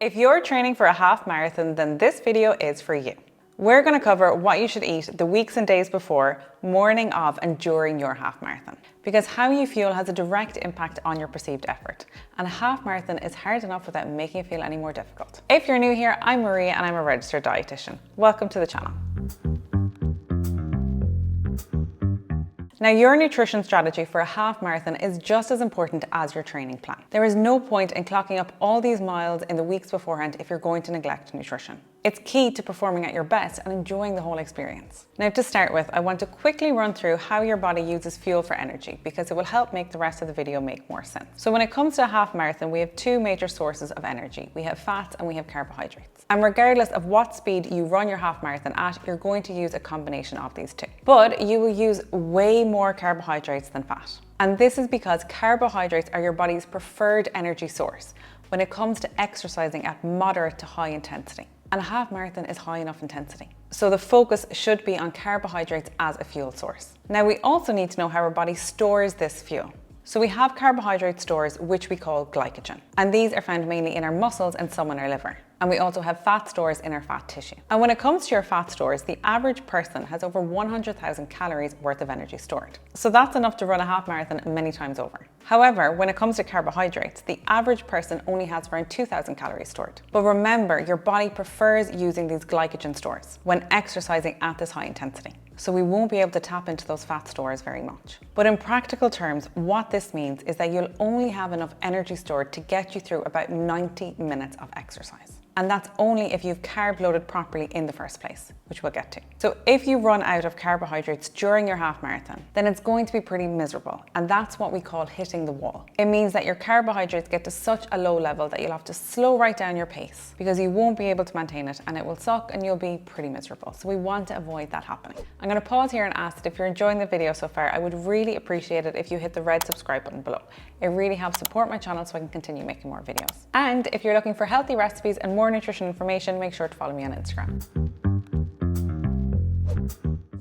If you're training for a half marathon, then this video is for you. We're going to cover what you should eat the weeks and days before, morning of, and during your half marathon. Because how you fuel has a direct impact on your perceived effort. And a half marathon is hard enough without making it feel any more difficult. If you're new here, I'm Maria and I'm a registered dietitian. Welcome to the channel. Now, your nutrition strategy for a half marathon is just as important as your training plan. There is no point in clocking up all these miles in the weeks beforehand if you're going to neglect nutrition. It's key to performing at your best and enjoying the whole experience. Now, to start with, I want to quickly run through how your body uses fuel for energy because it will help make the rest of the video make more sense. So when it comes to a half marathon, we have two major sources of energy. We have fats and we have carbohydrates. And regardless of what speed you run your half marathon at, you're going to use a combination of these two. But you will use way more carbohydrates than fat. And this is because carbohydrates are your body's preferred energy source when it comes to exercising at moderate to high intensity. And a half marathon is high enough intensity. So the focus should be on carbohydrates as a fuel source. Now, we also need to know how our body stores this fuel. So we have carbohydrate stores, which we call glycogen. And these are found mainly in our muscles and some in our liver. And we also have fat stores in our fat tissue. And when it comes to your fat stores, the average person has over 100,000 calories worth of energy stored. So that's enough to run a half marathon many times over. However, when it comes to carbohydrates, the average person only has around 2,000 calories stored. But remember, your body prefers using these glycogen stores when exercising at this high intensity. So we won't be able to tap into those fat stores very much. But in practical terms, what this means is that you'll only have enough energy stored to get you through about 90 minutes of exercise. And that's only if you've carb loaded properly in the first place, which we'll get to. So if you run out of carbohydrates during your half marathon, then it's going to be pretty miserable. And that's what we call hitting the wall. It means that your carbohydrates get to such a low level that you'll have to slow right down your pace because you won't be able to maintain it and it will suck and you'll be pretty miserable. So we want to avoid that happening. I'm going to pause here and ask that if you're enjoying the video so far, I would really appreciate it if you hit the red subscribe button below. It really helps support my channel so I can continue making more videos. And if you're looking for healthy recipes and more nutrition information, make sure to follow me on Instagram.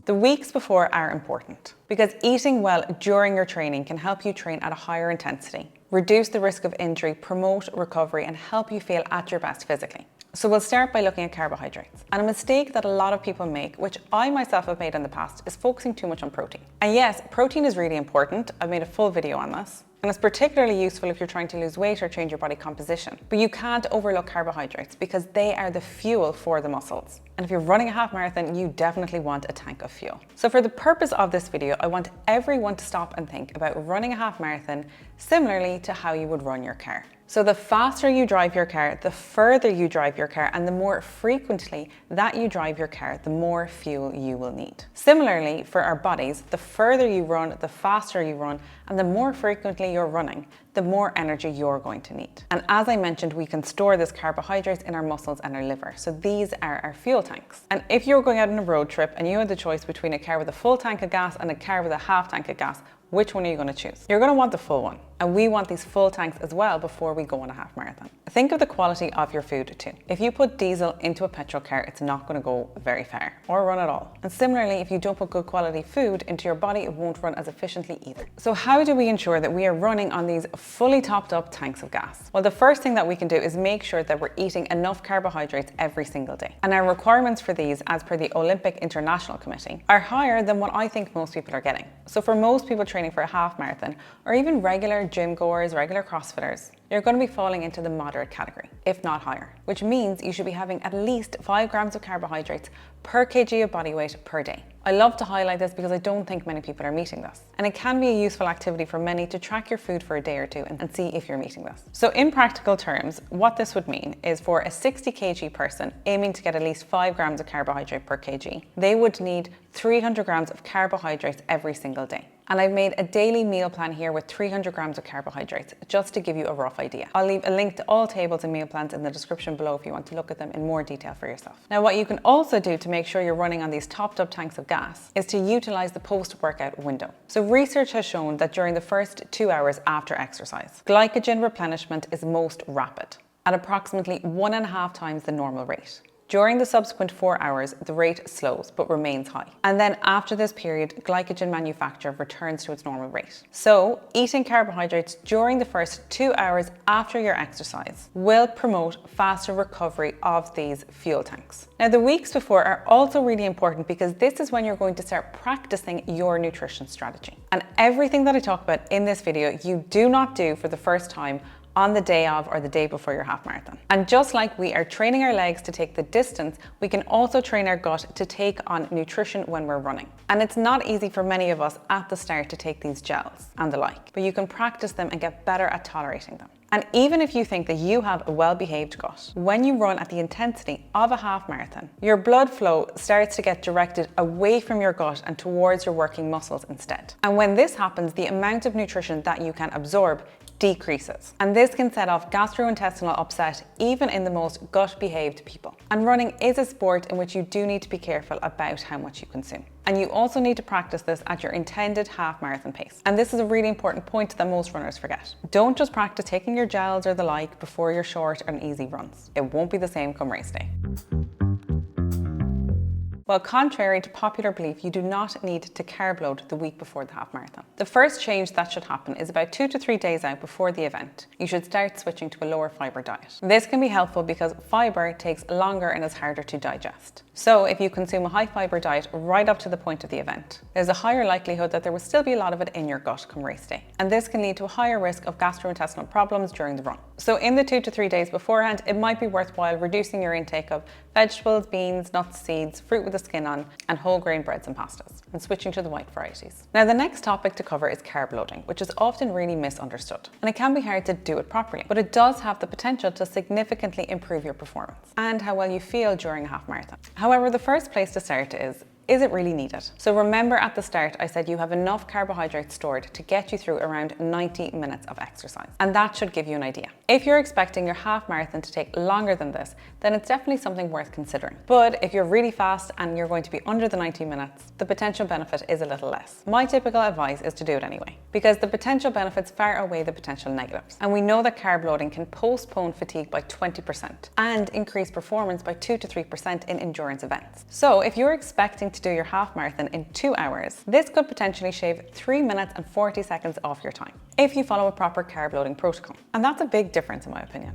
The weeks before are important because eating well during your training can help you train at a higher intensity, reduce the risk of injury, promote recovery, and help you feel at your best physically. So we'll start by looking at carbohydrates. And a mistake that a lot of people make, which I myself have made in the past, is focusing too much on protein. And yes, protein is really important. I've made a full video on this. And it's particularly useful if you're trying to lose weight or change your body composition. But you can't overlook carbohydrates because they are the fuel for the muscles. And if you're running a half marathon, you definitely want a tank of fuel. So for the purpose of this video, I want everyone to stop and think about running a half marathon similarly to how you would run your car. So the faster you drive your car, the further you drive your car, and the more frequently that you drive your car, the more fuel you will need. Similarly, for our bodies, the further you run, the faster you run, and the more frequently you're running, the more energy you're going to need. And as I mentioned, we can store this carbohydrates in our muscles and our liver. So these are our fuel tanks. And if you're going out on a road trip and you had the choice between a car with a full tank of gas and a car with a half tank of gas, which one are you going to choose? You're going to want the full one. And we want these full tanks as well before we go on a half marathon. Think of the quality of your food too. If you put diesel into a petrol car, it's not going to go very far or run at all. And similarly, if you don't put good quality food into your body, it won't run as efficiently either. So how do we ensure that we are running on these fully topped up tanks of gas? Well, the first thing that we can do is make sure that we're eating enough carbohydrates every single day. And our requirements for these, as per the Olympic International Committee, are higher than what I think most people are getting. So for most people training for a half marathon, or even regular gym goers, regular CrossFitters, you're going to be falling into the moderate category, if not higher, which means you should be having at least 5 grams of carbohydrates per kg of body weight per day. I love to highlight this because I don't think many people are meeting this. And it can be a useful activity for many to track your food for a day or two and see if you're meeting this. So in practical terms, what this would mean is for a 60 kg person aiming to get at least 5 grams of carbohydrate per kg, they would need 300 grams of carbohydrates every single day. And I've made a daily meal plan here with 300 grams of carbohydrates, just to give you a rough idea. I'll leave a link to all tables and meal plans in the description below if you want to look at them in more detail for yourself. Now, what you can also do to make sure you're running on these topped up tanks of gas is to utilize the post-workout window. So research has shown that during the first 2 hours after exercise, glycogen replenishment is most rapid, at approximately 1.5 times the normal rate. During the subsequent 4 hours, the rate slows but remains high. And then after this period, glycogen manufacture returns to its normal rate. So eating carbohydrates during the first 2 hours after your exercise will promote faster recovery of these fuel tanks. Now, the weeks before are also really important because this is when you're going to start practicing your nutrition strategy. And everything that I talk about in this video, you do not do for the first time on the day of or the day before your half marathon. And just like we are training our legs to take the distance, we can also train our gut to take on nutrition when we're running. And it's not easy for many of us at the start to take these gels and the like, but you can practice them and get better at tolerating them. And even if you think that you have a well-behaved gut, when you run at the intensity of a half marathon, your blood flow starts to get directed away from your gut and towards your working muscles instead. And when this happens, the amount of nutrition that you can absorb decreases. And this can set off gastrointestinal upset even in the most gut-behaved people. And running is a sport in which you do need to be careful about how much you consume. And you also need to practice this at your intended half marathon pace. And this is a really important point that most runners forget. Don't just practice taking your gels or the like before your short and easy runs. It won't be the same come race day. Well, contrary to popular belief, you do not need to carb load the week before the half marathon. The first change that should happen is about 2 to 3 days out before the event. You should start switching to a lower fibre diet. This can be helpful because fibre takes longer and is harder to digest. So if you consume a high fibre diet right up to the point of the event, there's a higher likelihood that there will still be a lot of it in your gut come race day. And this can lead to a higher risk of gastrointestinal problems during the run. So in the 2 to 3 days beforehand, it might be worthwhile reducing your intake of vegetables, beans, nuts, seeds, fruit with the skin on, and whole grain breads and pastas, and switching to the white varieties. Now, the next topic to cover is carb loading, which is often really misunderstood. And it can be hard to do it properly, but it does have the potential to significantly improve your performance and how well you feel during a half marathon. However, the first place to start is it really needed? So remember at the start, I said you have enough carbohydrates stored to get you through around 90 minutes of exercise. And that should give you an idea. If you're expecting your half marathon to take longer than this, then it's definitely something worth considering. But if you're really fast and you're going to be under the 90 minutes, the potential benefit is a little less. My typical advice is to do it anyway, because the potential benefits far outweigh the potential negatives. And we know that carb loading can postpone fatigue by 20% and increase performance by 2 to 3% in endurance events. So if you're expecting to do your half marathon in 2 hours, this could potentially shave 3 minutes and 40 seconds off your time if you follow a proper carb loading protocol. And that's a big difference in my opinion.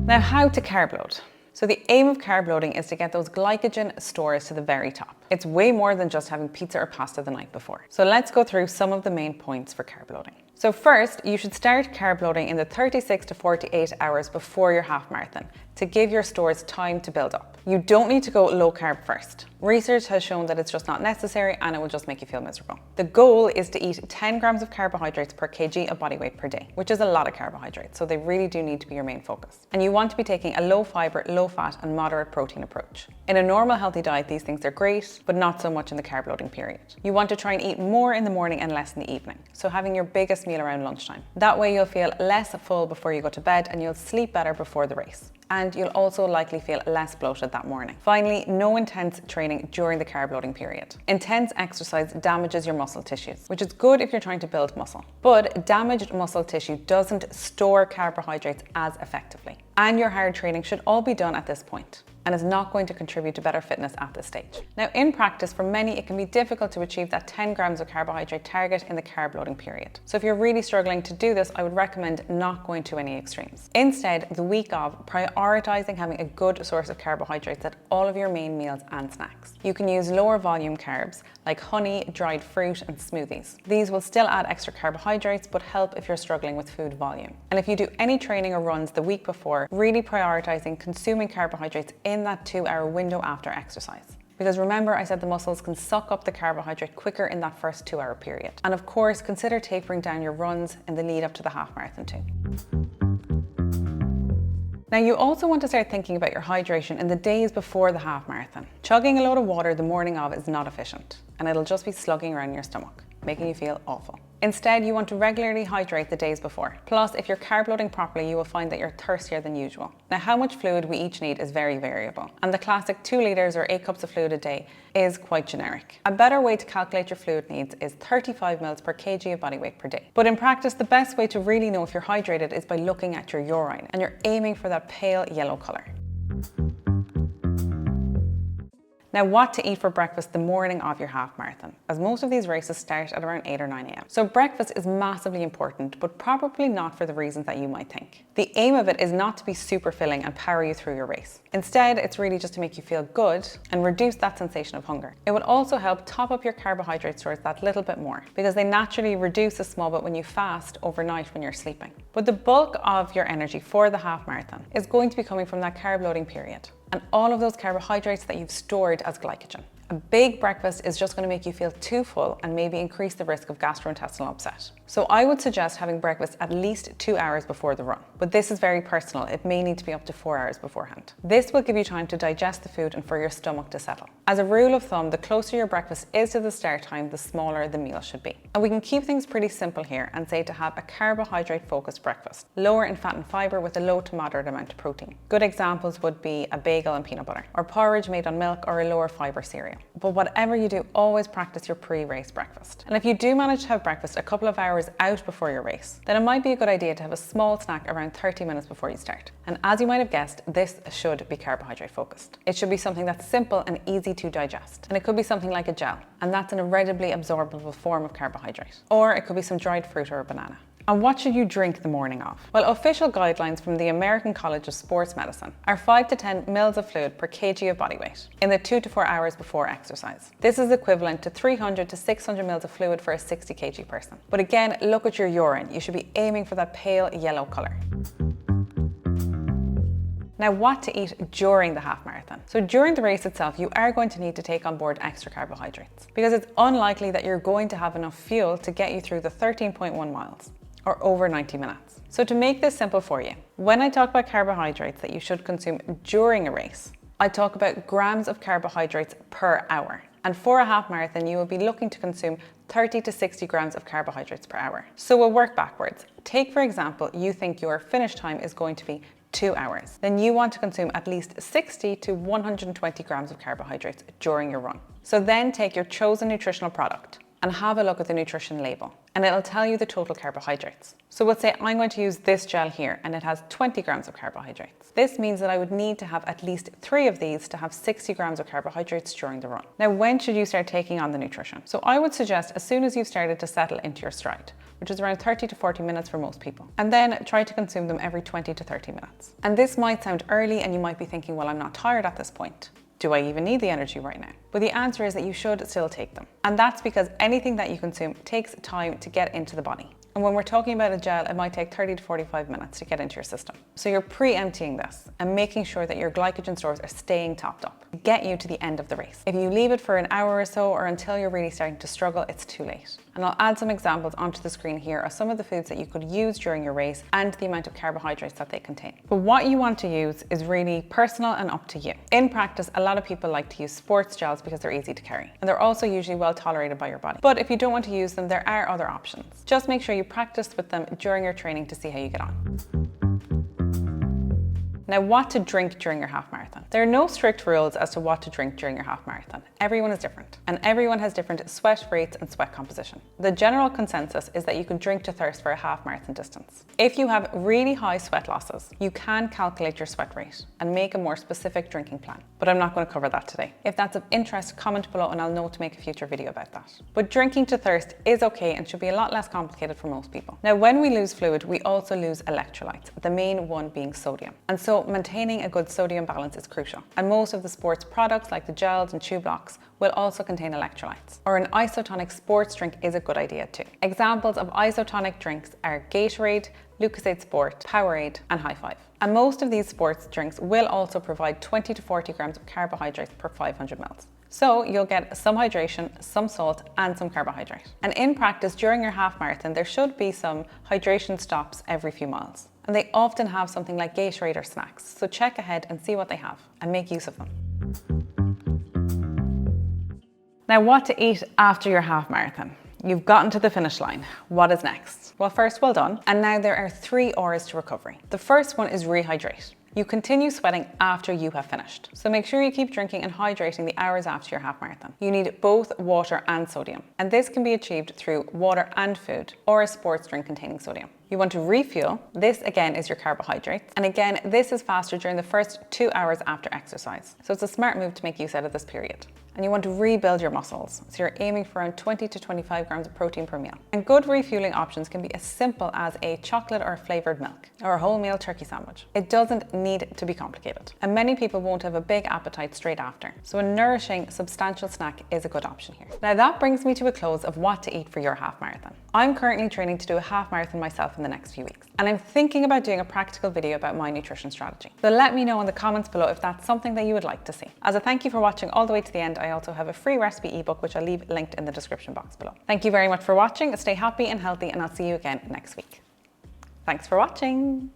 Now, how to carb load? So the aim of carb loading is to get those glycogen stores to the very top. It's way more than just having pizza or pasta the night before. So let's go through some of the main points for carb loading. So first, you should start carb loading in the 36 to 48 hours before your half marathon to give your stores time to build up. You don't need to go low carb first. Research has shown that it's just not necessary and it will just make you feel miserable. The goal is to eat 10 grams of carbohydrates per kg of body weight per day, which is a lot of carbohydrates, so they really do need to be your main focus. And you want to be taking a low fiber, low fat and moderate protein approach. In a normal healthy diet, these things are great, but not so much in the carb loading period. You want to try and eat more in the morning and less in the evening, so having your biggest meal around lunchtime. That way you'll feel less full before you go to bed and you'll sleep better before the race. And you'll also likely feel less bloated that morning. Finally, no intense training during the carb loading period. Intense exercise damages your muscle tissues, which is good if you're trying to build muscle. But damaged muscle tissue doesn't store carbohydrates as effectively. And your hard training should all be done at this point and is not going to contribute to better fitness at this stage. Now, in practice, for many, it can be difficult to achieve that 10 grams of carbohydrate target in the carb loading period. So if you're really struggling to do this, I would recommend not going to any extremes. Instead, the week of, prioritizing having a good source of carbohydrates at all of your main meals and snacks. You can use lower volume carbs like honey, dried fruit, and smoothies. These will still add extra carbohydrates, but help if you're struggling with food volume. And if you do any training or runs the week before, really prioritizing consuming carbohydrates in that 2-hour window after exercise. Because remember, I said the muscles can suck up the carbohydrate quicker in that first 2-hour period. And of course, consider tapering down your runs in the lead up to the half marathon too. Now, you also want to start thinking about your hydration in the days before the half marathon. Chugging a load of water the morning of is not efficient, and it'll just be slugging around your stomach, making you feel awful. Instead, you want to regularly hydrate the days before. Plus, if you're carb loading properly, you will find that you're thirstier than usual. Now, how much fluid we each need is very variable, and the classic 2 litres or 8 cups of fluid a day is quite generic. A better way to calculate your fluid needs is 35 mils per kg of body weight per day. But in practice, the best way to really know if you're hydrated is by looking at your urine, and you're aiming for that pale yellow colour. Now, what to eat for breakfast the morning of your half marathon, as most of these races start at around 8 or 9 a.m. So breakfast is massively important, but probably not for the reasons that you might think. The aim of it is not to be super filling and power you through your race. Instead, it's really just to make you feel good and reduce that sensation of hunger. It will also help top up your carbohydrate stores that little bit more, because they naturally reduce a small bit when you fast overnight when you're sleeping. But the bulk of your energy for the half marathon is going to be coming from that carb loading period, and all of those carbohydrates that you've stored as glycogen. A big breakfast is just going to make you feel too full and maybe increase the risk of gastrointestinal upset. So I would suggest having breakfast at least 2 hours before the run. But this is very personal. It may need to be up to 4 hours beforehand. This will give you time to digest the food and for your stomach to settle. As a rule of thumb, the closer your breakfast is to the start time, the smaller the meal should be. And we can keep things pretty simple here and say to have a carbohydrate focused breakfast, lower in fat and fibre with a low to moderate amount of protein. Good examples would be a bagel and peanut butter, or porridge made on milk, or a lower fibre cereal. But whatever you do, always practice your pre-race breakfast. And if you do manage to have breakfast a couple of hours out before your race, then it might be a good idea to have a small snack around 30 minutes before you start. And as you might have guessed, this should be carbohydrate focused. It should be something that's simple and easy to digest. And it could be something like a gel, and that's an readily absorbable form of carbohydrate. Or it could be some dried fruit or a banana. And what should you drink the morning of? Well, official guidelines from the American College of Sports Medicine are 5 to 10 mils of fluid per kg of body weight in the 2 to 4 hours before exercise. This is equivalent to 300 to 600 mils of fluid for a 60 kg person. But again, look at your urine. You should be aiming for that pale yellow colour. Now, what to eat during the half marathon? So during the race itself, you are going to need to take on board extra carbohydrates, because it's unlikely that you're going to have enough fuel to get you through the 13.1 miles. Or over 90 minutes. So to make this simple for you, when I talk about carbohydrates that you should consume during a race, I talk about grams of carbohydrates per hour. And for a half marathon, you will be looking to consume 30 to 60 grams of carbohydrates per hour. So we'll work backwards. Take, for example, you think your finish time is going to be 2 hours. Then you want to consume at least 60 to 120 grams of carbohydrates during your run. So then take your chosen nutritional product and have a look at the nutrition label, and it'll tell you the total carbohydrates. So we'll say I'm going to use this gel here, and it has 20 grams of carbohydrates. This means that I would need to have at least 3 of these to have 60 grams of carbohydrates during the run. Now, when should you start taking on the nutrition? So I would suggest as soon as you've started to settle into your stride, which is around 30 to 40 minutes for most people. And then try to consume them every 20 to 30 minutes. And this might sound early, and you might be thinking, well, I'm not tired at this point. Do I even need the energy right now? But the answer is that you should still take them. And that's because anything that you consume takes time to get into the body. And when we're talking about a gel, it might take 30 to 45 minutes to get into your system. So you're pre-emptying this and making sure that your glycogen stores are staying topped up to get you to the end of the race. If you leave it for an hour or so, or until you're really starting to struggle, it's too late. And I'll add some examples onto the screen here of some of the foods that you could use during your race and the amount of carbohydrates that they contain. But what you want to use is really personal and up to you. In practice, a lot of people like to use sports gels because they're easy to carry. And they're also usually well tolerated by your body. But if you don't want to use them, there are other options. Just make sure you practice with them during your training to see how you get on. Now, what to drink during your half marathon? There are no strict rules as to what to drink during your half marathon. Everyone is different, and everyone has different sweat rates and sweat composition. The general consensus is that you can drink to thirst for a half marathon distance. If you have really high sweat losses, you can calculate your sweat rate and make a more specific drinking plan. But I'm not going to cover that today. If that's of interest, comment below and I'll know to make a future video about that. But drinking to thirst is okay and should be a lot less complicated for most people. Now, when we lose fluid, we also lose electrolytes, the main one being sodium. And so maintaining a good sodium balance is crucial. And most of the sports products like the gels and chew blocks will also contain electrolytes. Or an isotonic sports drink is a good idea too. Examples of isotonic drinks are Gatorade, Lucey-Dietitian Sport, Powerade, and High Five. And most of these sports drinks will also provide 20 to 40 grams of carbohydrates per 500 mils. So you'll get some hydration, some salt, and some carbohydrate. And in practice, during your half marathon, there should be some hydration stops every few miles. And they often have something like Gatorade or snacks. So check ahead and see what they have and make use of them. Now, what to eat after your half marathon? You've gotten to the finish line. What is next? Well, first, well done. And now there are 3 R's to recovery. The first one is rehydrate. You continue sweating after you have finished. So make sure you keep drinking and hydrating the hours after your half marathon. You need both water and sodium. And this can be achieved through water and food or a sports drink containing sodium. You want to refuel. This again is your carbohydrates. And again, this is faster during the first 2 hours after exercise. So it's a smart move to make use out of this period. And you want to rebuild your muscles. So you're aiming for around 20 to 25 grams of protein per meal. And good refueling options can be as simple as a chocolate or flavored milk or a wholemeal turkey sandwich. It doesn't need to be complicated. And many people won't have a big appetite straight after. So a nourishing, substantial snack is a good option here. Now that brings me to a close of what to eat for your half marathon. I'm currently training to do a half marathon myself in the next few weeks. And I'm thinking about doing a practical video about my nutrition strategy. So let me know in the comments below if that's something that you would like to see. As a thank you for watching all the way to the end, I also have a free recipe ebook, which I'll leave linked in the description box below. Thank you very much for watching. Stay happy and healthy, and I'll see you again next week. Thanks for watching.